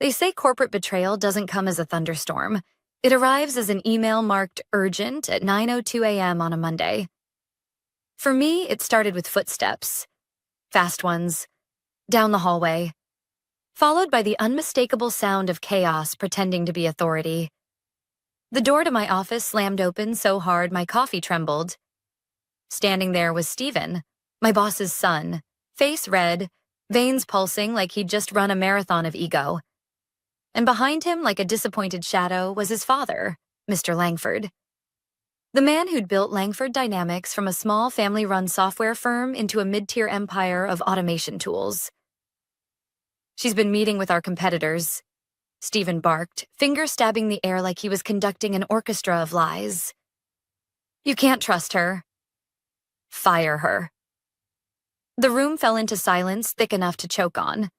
They say corporate betrayal doesn't come as a thunderstorm. It arrives as an email marked urgent at 9:02 a.m. on a Monday. For me, it started with footsteps, fast ones, down the hallway, followed by the unmistakable sound of chaos pretending to be authority. The door to my office slammed open so hard my coffee trembled. Standing there was Stephen, my boss's son, face red, veins pulsing like he'd just run a marathon of ego. And behind him, like a disappointed shadow, was his father, Mr. Langford. The man who'd built Langford Dynamics from a small family-run software firm into a mid-tier empire of automation tools. "She's been meeting with our competitors," Stephen barked, finger stabbing the air like he was conducting an orchestra of lies. "You can't trust her. Fire her." The room fell into silence thick enough to choke on.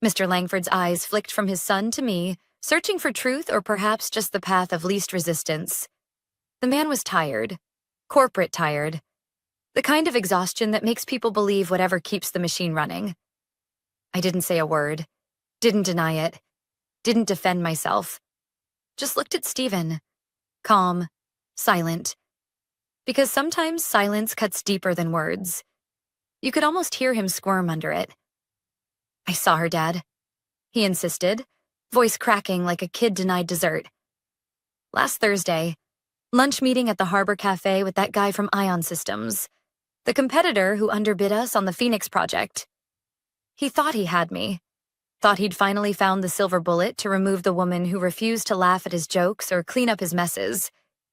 Mr. Langford's eyes flicked from his son to me, searching for truth or perhaps just the path of least resistance. The man was tired. Corporate tired. The kind of exhaustion that makes people believe whatever keeps the machine running. I didn't say a word. Didn't deny it. Didn't defend myself. Just looked at Stephen. Calm. Silent. Because sometimes silence cuts deeper than words. You could almost hear him squirm under it. "I saw her, Dad," he insisted, voice cracking like a kid denied dessert. "Last Thursday, lunch meeting at the Harbor Cafe with that guy from Ion Systems, the competitor who underbid us on the Phoenix project. He thought he had me, thought he'd finally found the silver bullet to remove the woman who refused to laugh at his jokes or clean up his messes.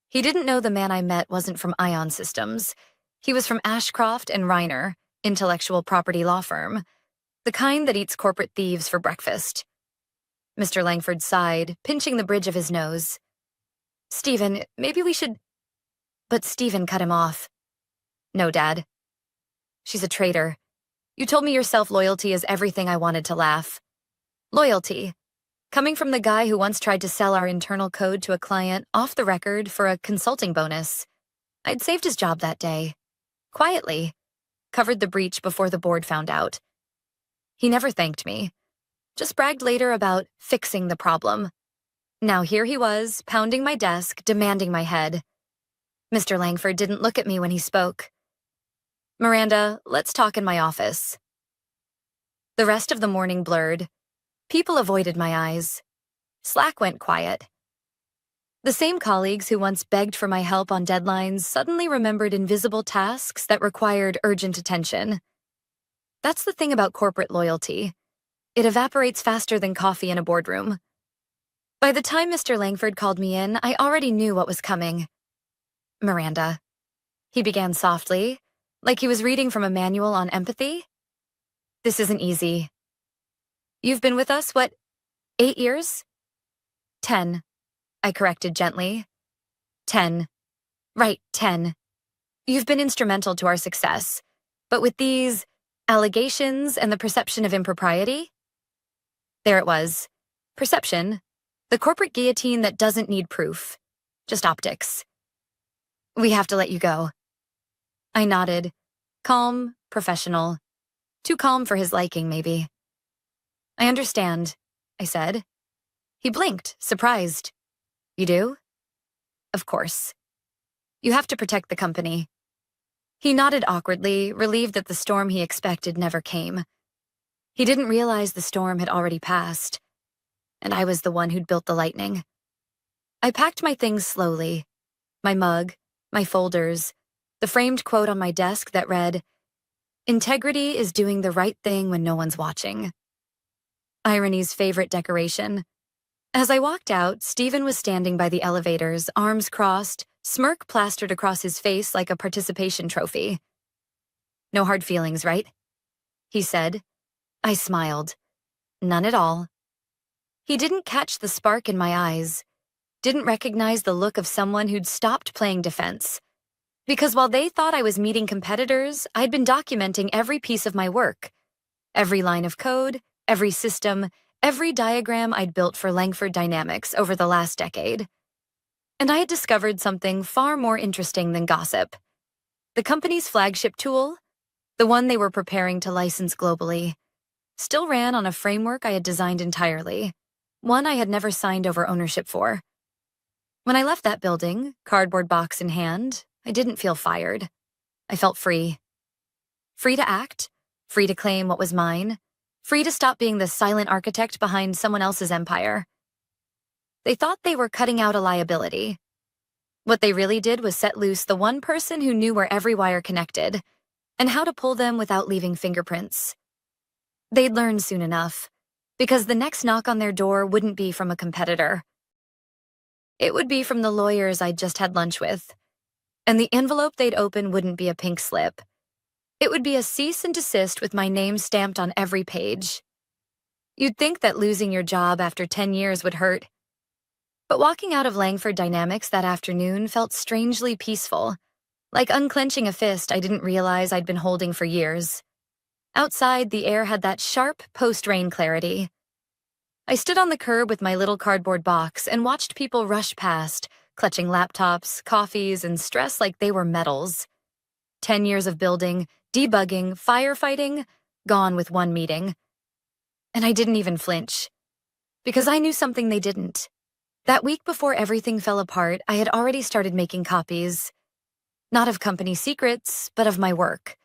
He didn't know the man I met wasn't from Ion Systems. He was from Ashcroft and Reiner, intellectual property law firm. The kind that eats corporate thieves for breakfast." Mr. Langford sighed, pinching the bridge of his nose. "Stephen, maybe we should—" But Stephen cut him off. "No, Dad. She's a traitor. You told me yourself loyalty is everything I wanted to laugh. Loyalty. Coming from the guy who once tried to sell our internal code to a client off the record for a consulting bonus. I'd saved his job that day. Quietly. Covered the breach before the board found out. He never thanked me. Just bragged later about fixing the problem. Now here he was, pounding my desk, demanding my head. Mr. Langford didn't look at me when he spoke. "Miranda, let's talk in my office." The rest of the morning blurred. People avoided my eyes. Slack went quiet. The same colleagues who once begged for my help on deadlines suddenly remembered invisible tasks that required urgent attention. That's the thing about corporate loyalty. It evaporates faster than coffee in a boardroom. By the time Mr. Langford called me in, I already knew what was coming. "Miranda," he began softly, like he was reading from a manual on empathy. "This isn't easy. You've been with us, 8 years? 10, I corrected gently. 10. Right, 10. You've been instrumental to our success, but with these allegations and the perception of impropriety?" There it was. Perception. The corporate guillotine that doesn't need proof. Just optics. "We have to let you go." I nodded. Calm, professional. Too calm for his liking, maybe. "I understand," I said. He blinked, surprised. "You do?" "Of course. You have to protect the company." He nodded awkwardly, relieved that the storm he expected never came. He didn't realize the storm had already passed, and I was the one who'd built the lightning. I packed my things slowly. My mug, my folders, the framed quote on my desk that read, "Integrity is doing the right thing when no one's watching." Irony's favorite decoration. As I walked out, Stephen was standing by the elevators, arms crossed, smirk plastered across his face like a participation trophy. "No hard feelings, right?" he said. I smiled. "None at all." He didn't catch the spark in my eyes, didn't recognize the look of someone who'd stopped playing defense. Because while they thought I was meeting competitors, I'd been documenting every piece of my work. Every line of code, every system, every diagram I'd built for Langford Dynamics over the last decade. And I had discovered something far more interesting than gossip. The company's flagship tool, the one they were preparing to license globally, still ran on a framework I had designed entirely. one I had never signed over ownership for. When I left that building, cardboard box in hand, I didn't feel fired. I felt free. Free to act, free to claim what was mine, free to stop being the silent architect behind someone else's empire. They thought they were cutting out a liability. What they really did was set loose the one person who knew where every wire connected and how to pull them without leaving fingerprints. They'd learn soon enough, because the next knock on their door wouldn't be from a competitor. It would be from the lawyers I'd just had lunch with, and the envelope they'd open wouldn't be a pink slip. It would be a cease and desist with my name stamped on every page. You'd think that losing your job after 10 years would hurt. But walking out of Langford Dynamics that afternoon felt strangely peaceful, like unclenching a fist I didn't realize I'd been holding for years. Outside, the air had that sharp post-rain clarity. I stood on the curb with my little cardboard box and watched people rush past, clutching laptops, coffees, and stress like they were medals. 10 years of building, debugging, firefighting, gone with one meeting. And I didn't even flinch, because I knew something they didn't. That week before everything fell apart, I had already started making copies. Not of company secrets, but of my work.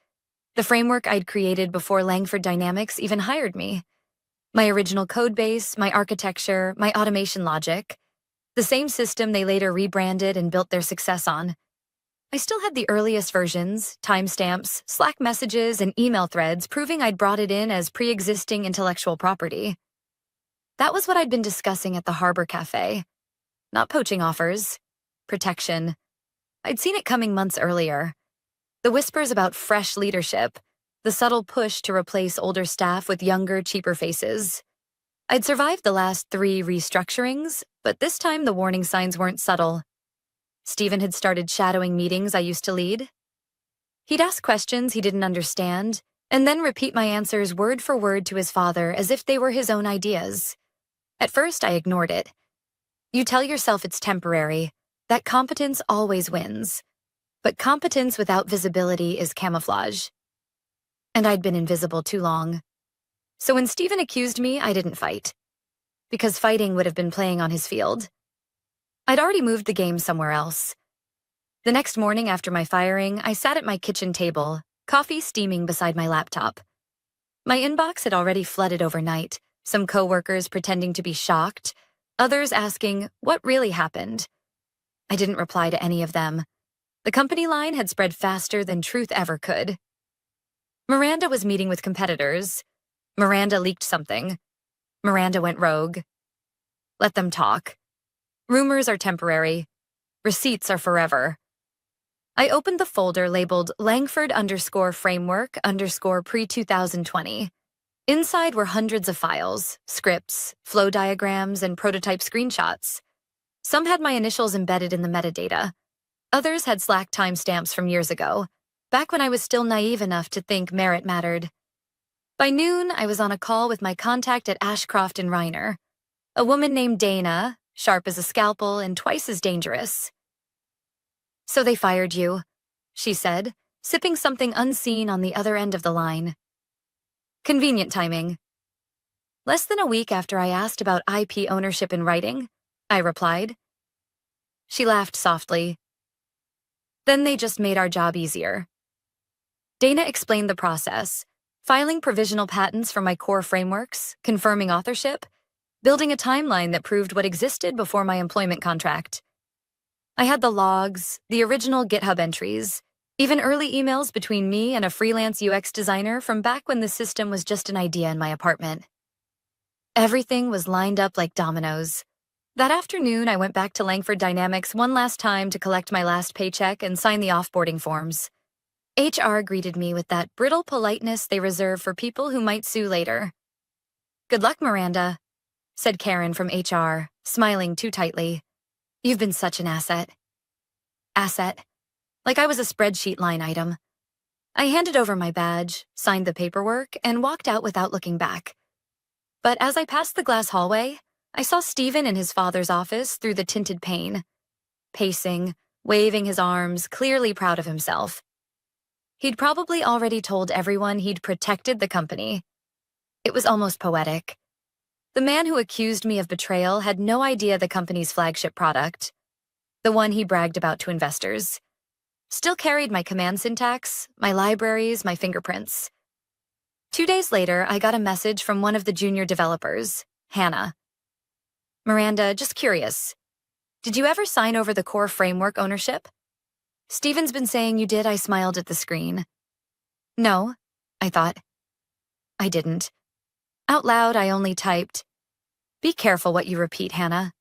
The framework I'd created before Langford Dynamics even hired me. My original code base, my architecture, my automation logic. The same system they later rebranded and built their success on. I still had the earliest versions, timestamps, Slack messages, and email threads proving I'd brought it in as pre-existing intellectual property. That was what I'd been discussing at the Harbor Cafe. Not poaching offers. Protection. I'd seen it coming months earlier. The whispers about fresh leadership, the subtle push to replace older staff with younger, cheaper faces. I'd survived the last 3 restructurings, but this time the warning signs weren't subtle. Stephen had started shadowing meetings I used to lead. He'd ask questions he didn't understand, and then repeat my answers word for word to his father as if they were his own ideas. At first, I ignored it. You tell yourself it's temporary, that competence always wins. But competence without visibility is camouflage. And I'd been invisible too long. So when Stephen accused me, I didn't fight. Because fighting would have been playing on his field. I'd already moved the game somewhere else. The next morning after my firing, I sat at my kitchen table, coffee steaming beside my laptop. My inbox had already flooded overnight, some coworkers pretending to be shocked, others asking what really happened. I didn't reply to any of them. The company line had spread faster than truth ever could. Miranda was meeting with competitors. Miranda leaked something. Miranda went rogue. Let them talk. Rumors are temporary. Receipts are forever. I opened the folder labeled Langford_framework_pre-2020. Inside were hundreds of files, scripts, flow diagrams, and prototype screenshots. Some had my initials embedded in the metadata. Others had Slack timestamps from years ago, back when I was still naive enough to think merit mattered. By noon, I was on a call with my contact at Ashcroft and Reiner, a woman named Dana, sharp as a scalpel and twice as dangerous. "So they fired you," she said, sipping something unseen on the other end of the line. Convenient timing. Less than a week after I asked about IP ownership in writing, I replied. She laughed softly. Then they just made our job easier. Dana explained the process, filing provisional patents for my core frameworks, confirming authorship, building a timeline that proved what existed before my employment contract. I had the logs, the original GitHub entries, even early emails between me and a freelance UX designer from back when the system was just an idea in my apartment. Everything was lined up like dominoes. That afternoon, I went back to Langford Dynamics one last time to collect my last paycheck and sign the offboarding forms. HR greeted me with that brittle politeness they reserve for people who might sue later. "Good luck, Miranda," said Karen from HR, smiling too tightly. "You've been such an asset." Asset. Like I was a spreadsheet line item. I handed over my badge, signed the paperwork, and walked out without looking back. But as I passed the glass hallway, I saw Stephen in his father's office through the tinted pane, pacing, waving his arms, clearly proud of himself. He'd probably already told everyone he'd protected the company. It was almost poetic. The man who accused me of betrayal had no idea the company's flagship product, the one he bragged about to investors, still carried my command syntax, my libraries, my fingerprints. 2 days later, I got a message from one of the junior developers, Hannah. Miranda, just curious. Did you ever sign over the core framework ownership? Steven's been saying you did. I smiled at the screen. No, I thought. I didn't. Out loud, I only typed, "Be careful what you repeat, Hannah.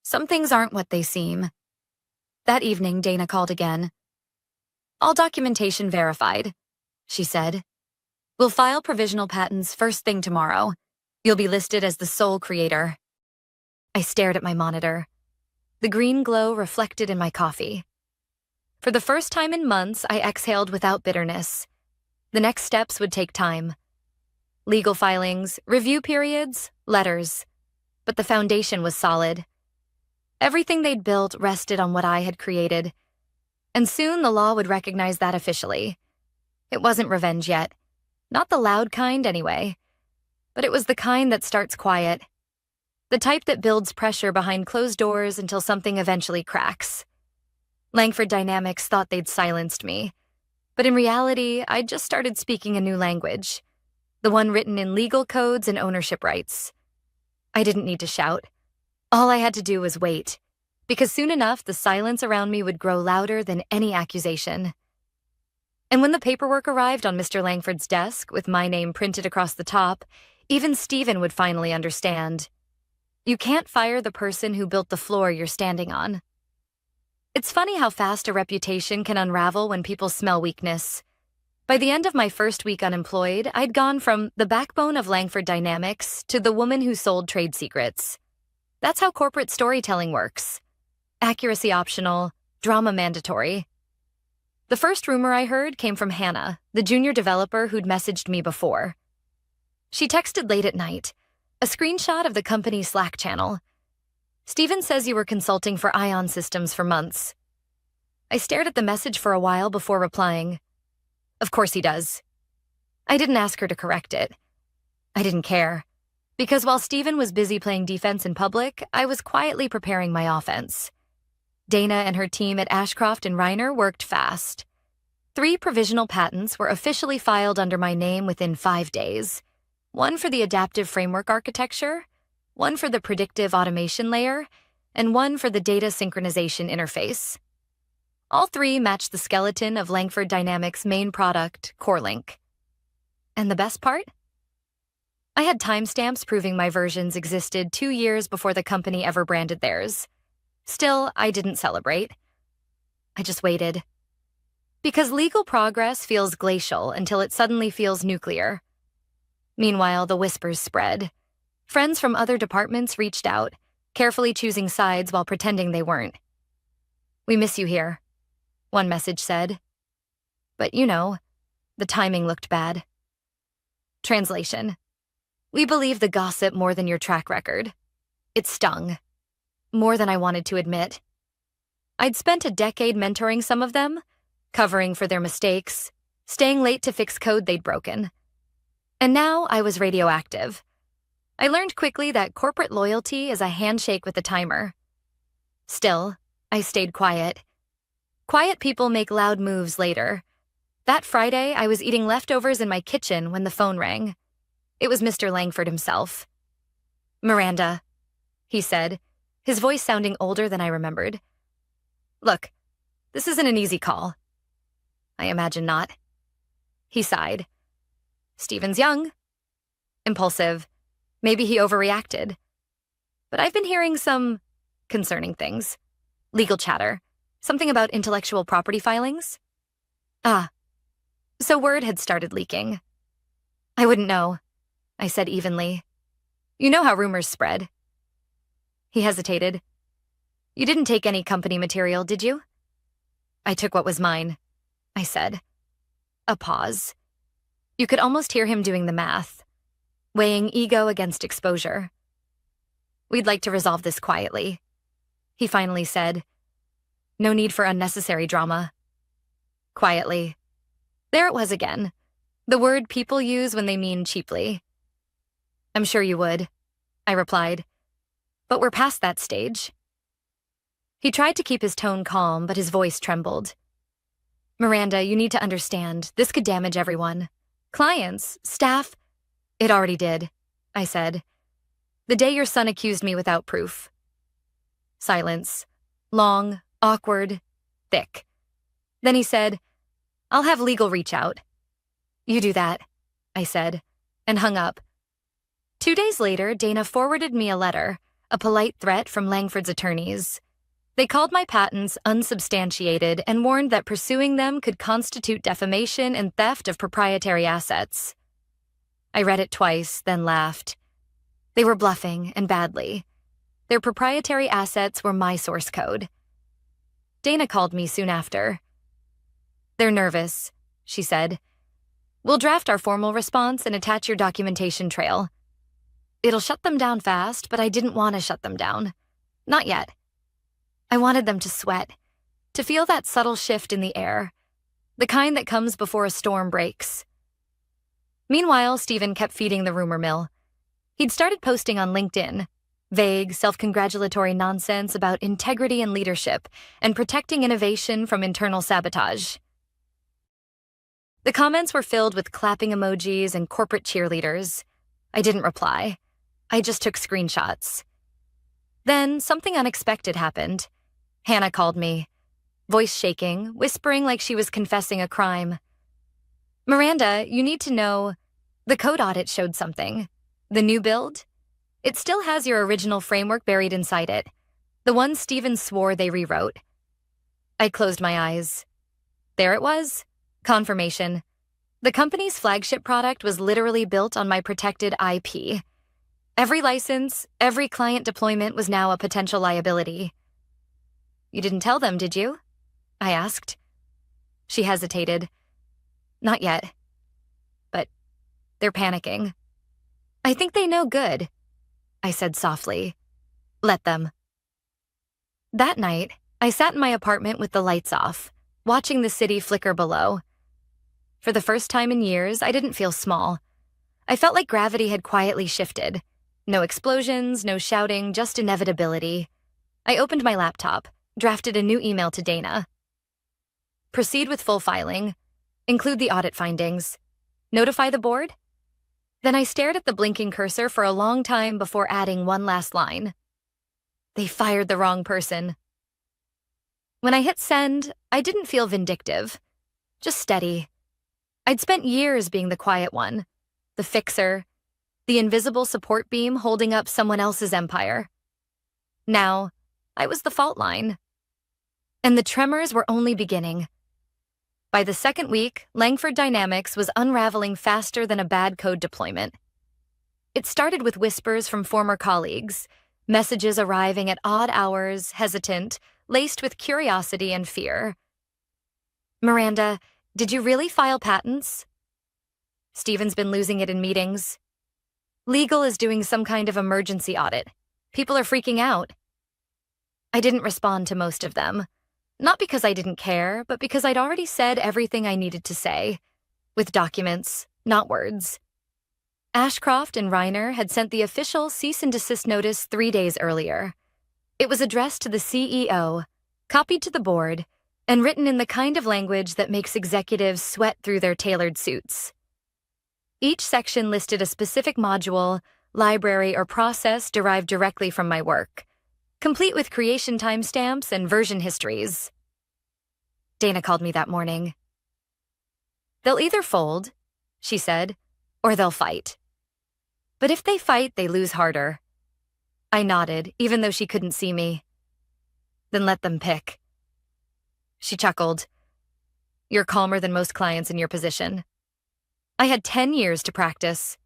Some things aren't what they seem." That evening, Dana called again. "All documentation verified," she said. "We'll file provisional patents first thing tomorrow. You'll be listed as the sole creator." I stared at my monitor. The green glow reflected in my coffee. For the first time in months, I exhaled without bitterness. The next steps would take time. Legal filings, review periods, letters. But the foundation was solid. Everything they'd built rested on what I had created. And soon the law would recognize that officially. It wasn't revenge yet. Not the loud kind, anyway. But it was the kind that starts quiet. The type that builds pressure behind closed doors until something eventually cracks. Langford Dynamics thought they'd silenced me. But in reality, I'd just started speaking a new language. The one written in legal codes and ownership rights. I didn't need to shout. All I had to do was wait. Because soon enough, the silence around me would grow louder than any accusation. And when the paperwork arrived on Mr. Langford's desk, with my name printed across the top, even Stephen would finally understand. You can't fire the person who built the floor you're standing on. It's funny how fast a reputation can unravel when people smell weakness. By the end of my first week unemployed, I'd gone from the backbone of Langford Dynamics to the woman who sold trade secrets. That's how corporate storytelling works. Accuracy optional, drama mandatory. The first rumor I heard came from Hannah, the junior developer who'd messaged me before. She texted late at night, a screenshot of the company's Slack channel. "Steven says you were consulting for Ion Systems for months." I stared at the message for a while before replying. Of course he does. I didn't ask her to correct it. I didn't care. Because while Steven was busy playing defense in public, I was quietly preparing my offense. Dana and her team at Ashcroft and Reiner worked fast. 3 provisional patents were officially filed under my name within 5 days. One for the adaptive framework architecture, one for the predictive automation layer, and one for the data synchronization interface. All 3 matched the skeleton of Langford Dynamics' main product, CoreLink. And the best part? I had timestamps proving my versions existed 2 years before the company ever branded theirs. Still, I didn't celebrate. I just waited. Because legal progress feels glacial until it suddenly feels nuclear. Meanwhile, the whispers spread. Friends from other departments reached out, carefully choosing sides while pretending they weren't. "We miss you here," one message said. But the timing looked bad. Translation: "We believe the gossip more than your track record." It stung. More than I wanted to admit. I'd spent a decade mentoring some of them, covering for their mistakes, staying late to fix code they'd broken. And now I was radioactive. I learned quickly that corporate loyalty is a handshake with a timer. Still, I stayed quiet. Quiet people make loud moves later. That Friday, I was eating leftovers in my kitchen when the phone rang. It was Mr. Langford himself. "Miranda," he said, his voice sounding older than I remembered. "Look, this isn't an easy call." I imagine not. He sighed. "Steven's young. Impulsive. Maybe he overreacted. But I've been hearing some concerning things. Legal chatter. Something about intellectual property filings." So word had started leaking. "I wouldn't know," I said evenly. "You know how rumors spread." He hesitated. "You didn't take any company material, did you?" "I took what was mine," I said. A pause. You could almost hear him doing the math, weighing ego against exposure. "We'd like to resolve this quietly," he finally said. "No need for unnecessary drama." Quietly. There it was again. The word people use when they mean cheaply. "I'm sure you would," I replied. But we're past that stage. He tried to keep his tone calm, but his voice trembled. Miranda, you need to understand, this could damage everyone. Clients, staff. It already did, I said. The day your son accused me without proof. Silence. Long, awkward, thick. Then he said, I'll have legal reach out. You do that, I said, and hung up. 2 days later, Dana forwarded me a letter, a polite threat from Langford's attorneys. They called my patents unsubstantiated and warned that pursuing them could constitute defamation and theft of proprietary assets. I read it twice, then laughed. They were bluffing, and badly. Their proprietary assets were my source code. Dana called me soon after. They're nervous, she said. We'll draft our formal response and attach your documentation trail. It'll shut them down fast, but I didn't want to shut them down. Not yet. I wanted them to sweat, to feel that subtle shift in the air, the kind that comes before a storm breaks. Meanwhile, Stephen kept feeding the rumor mill. He'd started posting on LinkedIn, vague, self-congratulatory nonsense about integrity and leadership and protecting innovation from internal sabotage. The comments were filled with clapping emojis and corporate cheerleaders. I didn't reply. I just took screenshots. Then something unexpected happened. Hannah called me, voice shaking, whispering like she was confessing a crime. Miranda, you need to know, the code audit showed something. The new build? It still has your original framework buried inside it, the one Stephen swore they rewrote. I closed my eyes. There it was. Confirmation. The company's flagship product was literally built on my protected IP. Every license, every client deployment was now a potential liability. You didn't tell them, did you? I asked. She hesitated. Not yet. But they're panicking. I think they know good, I said softly. Let them. That night, I sat in my apartment with the lights off, watching the city flicker below. For the first time in years, I didn't feel small. I felt like gravity had quietly shifted. No explosions, no shouting, just inevitability. I opened my laptop, drafted a new email to Dana. Proceed with full filing. Include the audit findings. Notify the board? Then I stared at the blinking cursor for a long time before adding one last line. They fired the wrong person. When I hit send, I didn't feel vindictive, just steady. I'd spent years being the quiet one, the fixer, the invisible support beam holding up someone else's empire. Now, I was the fault line. And the tremors were only beginning. By the second week, Langford Dynamics was unraveling faster than a bad code deployment. It started with whispers from former colleagues, messages arriving at odd hours, hesitant, laced with curiosity and fear. Miranda, did you really file patents? Stephen's been losing it in meetings. Legal is doing some kind of emergency audit. People are freaking out. I didn't respond to most of them. Not because I didn't care, but because I'd already said everything I needed to say. With documents, not words. Ashcroft and Reiner had sent the official cease and desist notice 3 days earlier. It was addressed to the CEO, copied to the board, and written in the kind of language that makes executives sweat through their tailored suits. Each section listed a specific module, library, or process derived directly from my work, complete with creation timestamps and version histories. Dana called me that morning. They'll either fold, she said, or they'll fight. But if they fight, they lose harder. I nodded, even though she couldn't see me. Then let them pick. She chuckled. You're calmer than most clients in your position. I had 10 years to practice.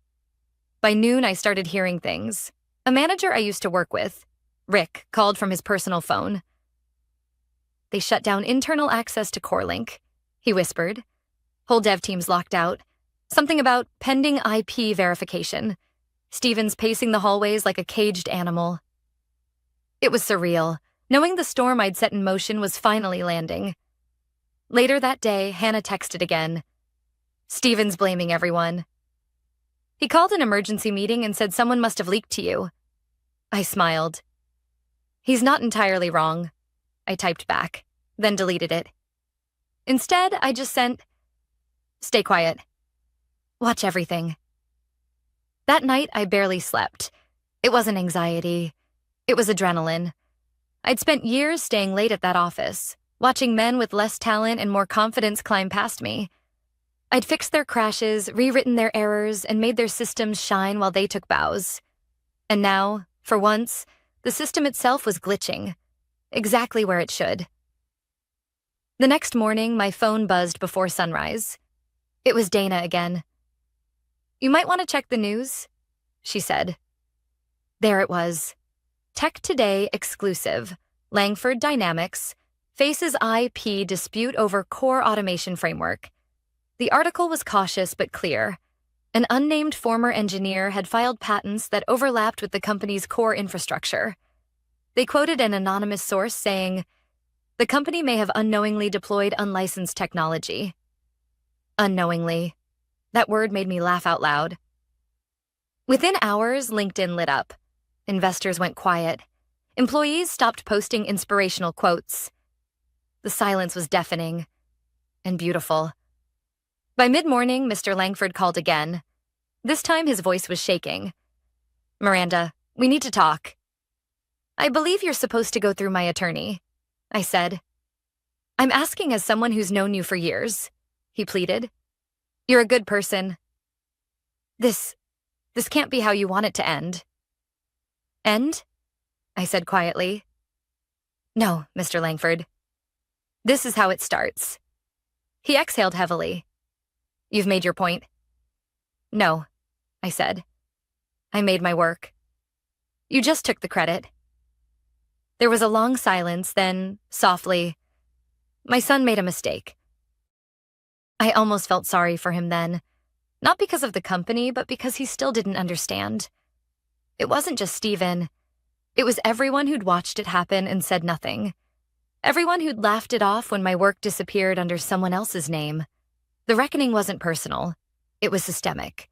By noon, I started hearing things. A manager I used to work with, Rick, called from his personal phone. They shut down internal access to CoreLink, he whispered. Whole dev team's locked out. Something about pending IP verification. Stephen's pacing the hallways like a caged animal. It was surreal, knowing the storm I'd set in motion was finally landing. Later that day, Hannah texted again. Stephen's blaming everyone. He called an emergency meeting and said someone must have leaked to you. I smiled. He's not entirely wrong, I typed back, then deleted it. Instead, I just sent, stay quiet. Watch everything. That night, I barely slept. It wasn't anxiety. It was adrenaline. I'd spent years staying late at that office, watching men with less talent and more confidence climb past me. I'd fixed their crashes, rewritten their errors, and made their systems shine while they took bows. And now, for once, the system itself was glitching, exactly where it should. The next morning, my phone buzzed before sunrise. It was Dana again. "You might want to check the news," she said. There it was. Tech Today exclusive. Langford Dynamics faces IP dispute over core automation framework. The article was cautious but clear. An unnamed former engineer had filed patents that overlapped with the company's core infrastructure. They quoted an anonymous source saying, "The company may have unknowingly deployed unlicensed technology." Unknowingly. That word made me laugh out loud. Within hours, LinkedIn lit up. Investors went quiet. Employees stopped posting inspirational quotes. The silence was deafening and beautiful. By mid-morning, Mr. Langford called again. This time his voice was shaking. "Miranda, we need to talk." "I believe you're supposed to go through my attorney," I said. "I'm asking as someone who's known you for years," he pleaded. "You're a good person. This can't be how you want it to end." "End?" I said quietly. "No, Mr. Langford. This is how it starts." He exhaled heavily. "You've made your point." "No," I said. "I made my work. You just took the credit." There was a long silence, then, softly, "My son made a mistake." I almost felt sorry for him then, not because of the company, but because he still didn't understand. It wasn't just Stephen. It was everyone who'd watched it happen and said nothing. Everyone who'd laughed it off when my work disappeared under someone else's name. The reckoning wasn't personal. It was systemic.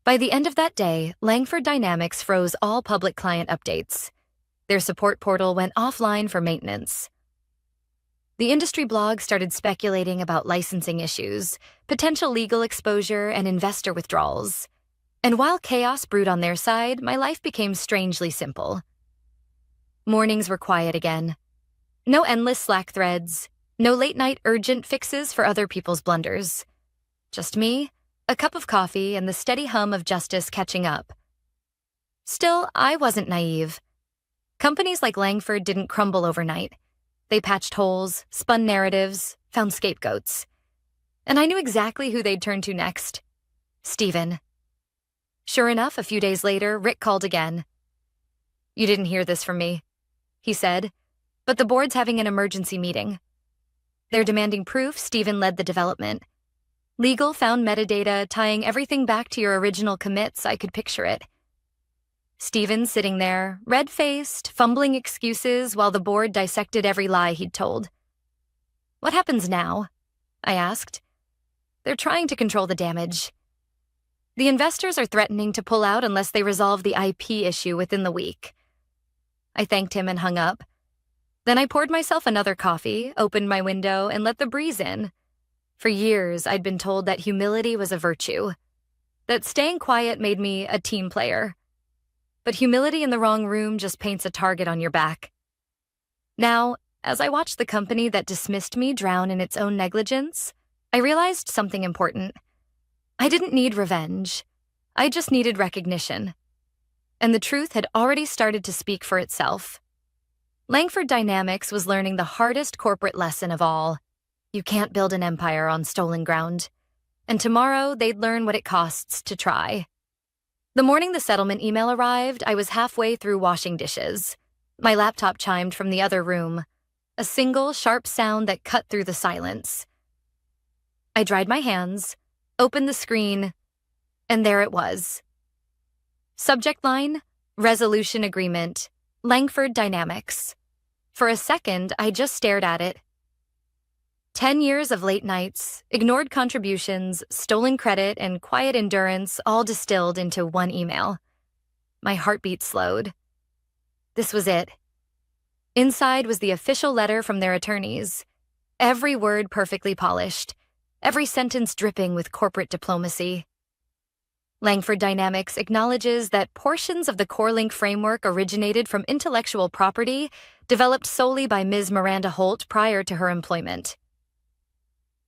By the end of that day, Langford Dynamics froze all public client updates. Their support portal went offline for maintenance. The industry blog started speculating about licensing issues, potential legal exposure, and investor withdrawals. And while chaos brewed on their side, my life became strangely simple. Mornings were quiet again. No endless Slack threads, no late-night urgent fixes for other people's blunders. Just me, a cup of coffee, and the steady hum of justice catching up. Still, I wasn't naive. Companies like Langford didn't crumble overnight. They patched holes, spun narratives, found scapegoats. And I knew exactly who they'd turn to next. Stephen. Sure enough, a few days later, Rick called again. "You didn't hear this from me," he said, "but the board's having an emergency meeting. They're demanding proof Stephen led the development. Legal found metadata tying everything back to your original commits. I could picture it. Stephen sitting there, red-faced, fumbling excuses while the board dissected every lie he'd told. "What happens now?" I asked. "They're trying to control the damage. The investors are threatening to pull out unless they resolve the IP issue within the week." I thanked him and hung up. Then I poured myself another coffee, opened my window, and let the breeze in. For years, I'd been told that humility was a virtue, that staying quiet made me a team player. But humility in the wrong room just paints a target on your back. Now, as I watched the company that dismissed me drown in its own negligence, I realized something important. I didn't need revenge. I just needed recognition. And the truth had already started to speak for itself. Langford Dynamics was learning the hardest corporate lesson of all. You can't build an empire on stolen ground. And tomorrow, they'd learn what it costs to try. The morning the settlement email arrived, I was halfway through washing dishes. My laptop chimed from the other room, a single, sharp sound that cut through the silence. I dried my hands, opened the screen, and there it was. Subject line, Resolution Agreement, Langford Dynamics. For a second, I just stared at it. 10 years of late nights, ignored contributions, stolen credit, and quiet endurance all distilled into one email. My heartbeat slowed. this was it. Inside was the official letter from their attorneys. Every word perfectly polished, every sentence dripping with corporate diplomacy. Langford Dynamics acknowledges that portions of the CoreLink framework originated from intellectual property developed solely by Ms. Miranda Holt prior to her employment.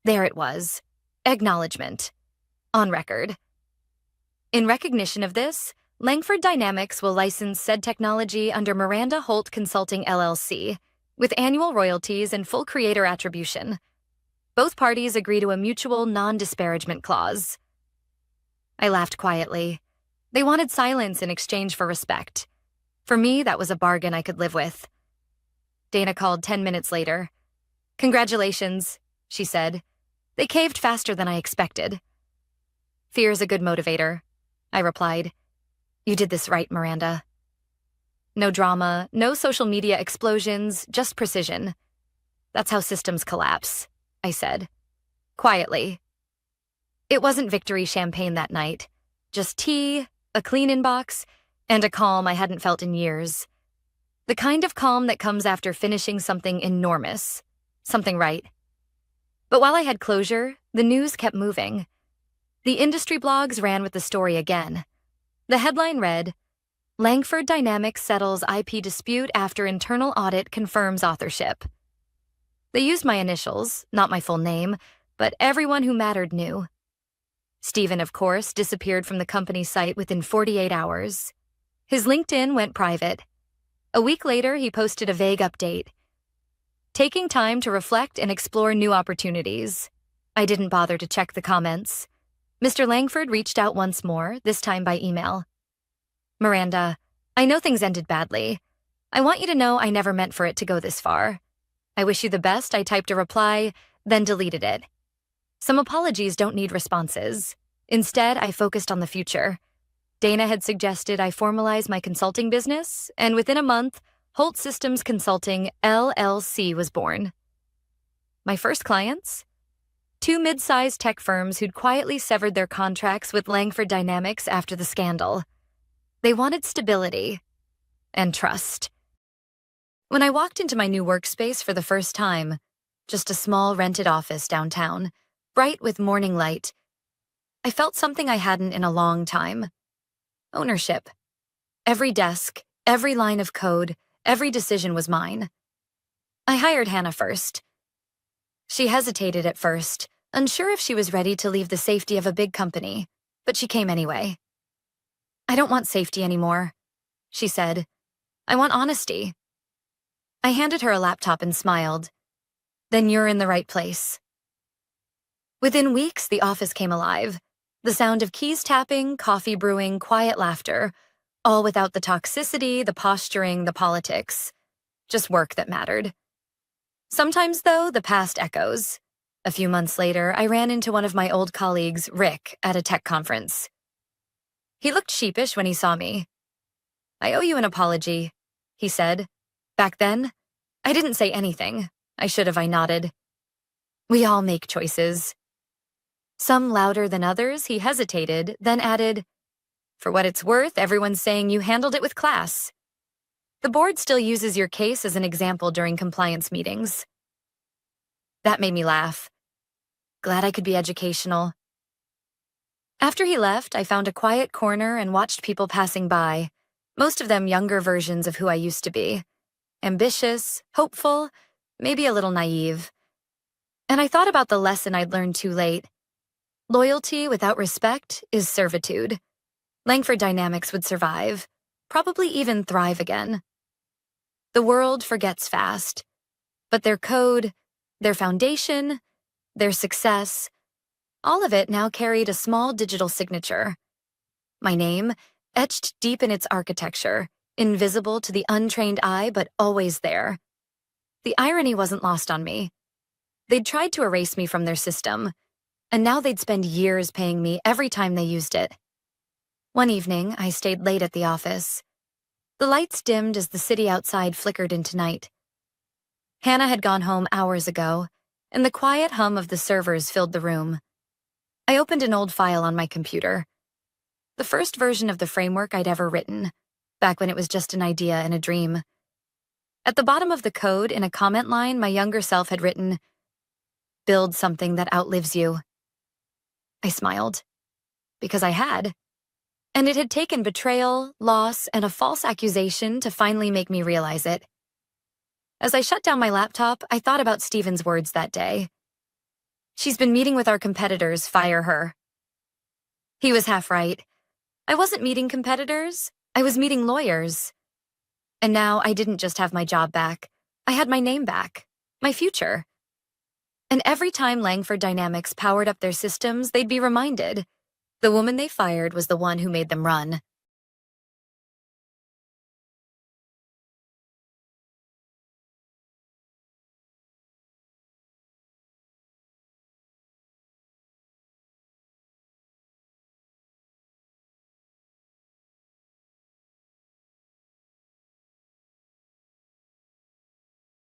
There it was. Acknowledgement. On record. In recognition of this, Langford Dynamics will license said technology under Miranda Holt Consulting LLC, with annual royalties and full creator attribution. Both parties agree to a mutual non-disparagement clause. I laughed quietly. They wanted silence in exchange for respect. For me, that was a bargain I could live with. Dana called 10 minutes later. "Congratulations," she said. "They caved faster than I expected." "Fear's a good motivator," I replied. "You did this right, Miranda." No drama, no social media explosions, just precision. "That's how systems collapse," I said. Quietly. It wasn't victory champagne that night. Just tea, a clean inbox, and a calm I hadn't felt in years. The kind of calm that comes after finishing something enormous. Something right. But while I had closure, the news kept moving. The industry blogs ran with the story again. The headline read, "Langford Dynamics settles IP dispute after internal audit confirms authorship." They used my initials, not my full name, but everyone who mattered knew. Stephen, of course, disappeared from the company site within 48 hours. His LinkedIn went private. A week later, he posted a vague update. Taking time to reflect and explore new opportunities. I didn't bother to check the comments. Mr. Langford reached out once more, this time by email. "Miranda, I know things ended badly. I want you to know I never meant for it to go this far. I wish you the best." I typed a reply, then deleted it. Some apologies don't need responses. Instead, I focused on the future. Dana had suggested I formalize my consulting business, and within a month, Holt Systems Consulting LLC was born. My first clients? Two mid-sized tech firms who'd quietly severed their contracts with Langford Dynamics after the scandal. They wanted stability and trust. When I walked into my new workspace for the first time, just a small rented office downtown, bright with morning light, I felt something I hadn't in a long time. Ownership. Every desk, every line of code, every decision was mine. I hired Hannah first. She hesitated at first, unsure if she was ready to leave the safety of a big company, but she came anyway. "I don't want safety anymore," she said. "I want honesty." I handed her a laptop and smiled. "Then you're in the right place." Within weeks, the office came alive. The sound of keys tapping, coffee brewing, quiet laughter, all without the toxicity, the posturing, the politics. Just work that mattered. Sometimes, though, the past echoes. A few months later, I ran into one of my old colleagues, Rick, at a tech conference. He looked sheepish when he saw me. "I owe you an apology," he said. "Back then, I didn't say anything. I should have," I nodded. "We all make choices." Some louder than others, he hesitated, then added, "For what it's worth, everyone's saying you handled it with class. The board still uses your case as an example during compliance meetings." That made me laugh. Glad I could be educational. After he left, I found a quiet corner and watched people passing by, most of them younger versions of who I used to be. Ambitious, hopeful, maybe a little naive. And I thought about the lesson I'd learned too late. Loyalty without respect is servitude. Langford Dynamics would survive, probably even thrive again. The world forgets fast, but their code, their foundation, their success, all of it now carried a small digital signature. My name, etched deep in its architecture, invisible to the untrained eye but always there. The irony wasn't lost on me. They'd tried to erase me from their system, and now they'd spend years paying me every time they used it. One evening, I stayed late at the office. The lights dimmed as the city outside flickered into night. Hannah had gone home hours ago, and the quiet hum of the servers filled the room. I opened an old file on my computer. The first version of the framework I'd ever written. back when it was just an idea and a dream. At the bottom of the code, in a comment line, my younger self had written, "Build something that outlives you." I smiled, because I had. And it had taken betrayal, loss, and a false accusation to finally make me realize it. As I shut down my laptop, I thought about Stephen's words that day. "She's been meeting with our competitors, fire her." He was half right. I wasn't meeting competitors, I was meeting lawyers. And now I didn't just have my job back, I had my name back, my future. And every time Langford Dynamics powered up their systems, they'd be reminded, the woman they fired was the one who made them run.